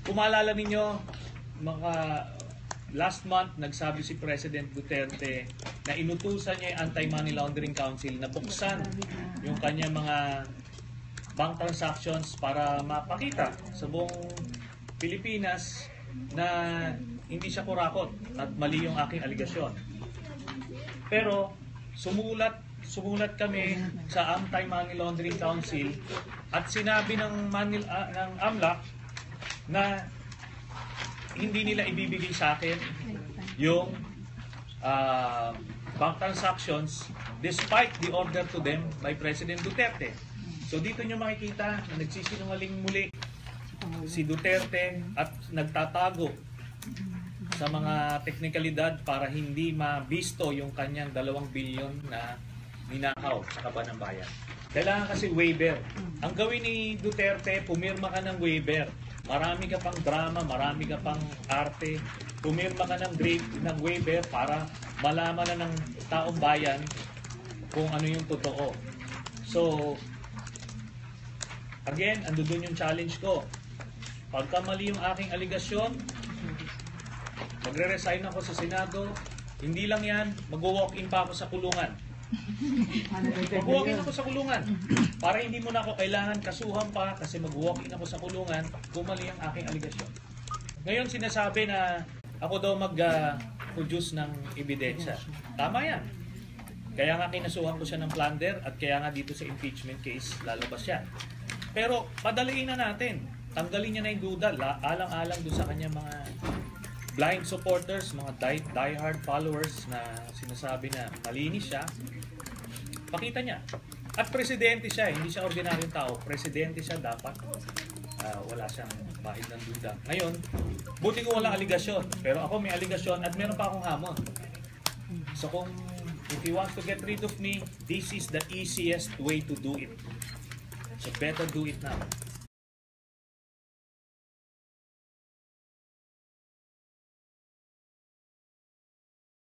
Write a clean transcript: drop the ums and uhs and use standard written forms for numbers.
Kung maalala ninyo, last month, nagsabi si President Duterte na inutusan niya yung Anti-Money Laundering Council na buksan yung kanyang mga bank transactions para mapakita sa buong Pilipinas na hindi siya kurakot at mali yung aking aligasyon. Pero sumulat kami sa Anti-Money Laundering Council at sinabi ng AMLAC na hindi nila ibibigay sa akin yung bank transactions despite the order to them by President Duterte. So dito nyo makikita na nagsisinungaling muli si Duterte at nagtatago sa mga teknikalidad para hindi mabisto yung kanyang 2 bilyon na ninakaw sa kaban ng bayan. Kailangan kasi waiver. Ang gawin ni Duterte, pumirma ka ng waiver. Marami ka pang drama, marami ka pang arte. Pumirma ka ng waiver para malaman na ng taong bayan kung ano yung totoo. So, again, ando dun yung challenge ko. Pagka mali yung aking aligasyon, magre-resign ako sa Senado. Hindi lang yan, mag-walk-in pa ako sa kulungan. Mag-walk-in ako sa kulungan para hindi mo na ako kailangan kasuhan pa kasi mag-walk-in ako sa kulungan kung mali ang aking aligasyon. Ngayon sinasabi na ako daw mag-produce ng ebidensya. Tama yan. Kaya nga kinasuhan ko siya ng plunder at kaya nga dito sa impeachment case lalabas yan. Pero padaliin na natin. Tanggalin niya na yung duda. Alang-alang doon sa kanya mga blind supporters, mga die-hard followers na sinasabi na malinis siya. Pakita niya. At presidente siya, hindi siya ordinaryong tao. Presidente siya dapat. Wala siyang bahid ng duda. Ngayon, buti ko walang aligasyon. Pero ako may aligasyon at meron pa akong hamon. So kung if he wants to get rid of me, this is the easiest way to do it. So better do it now.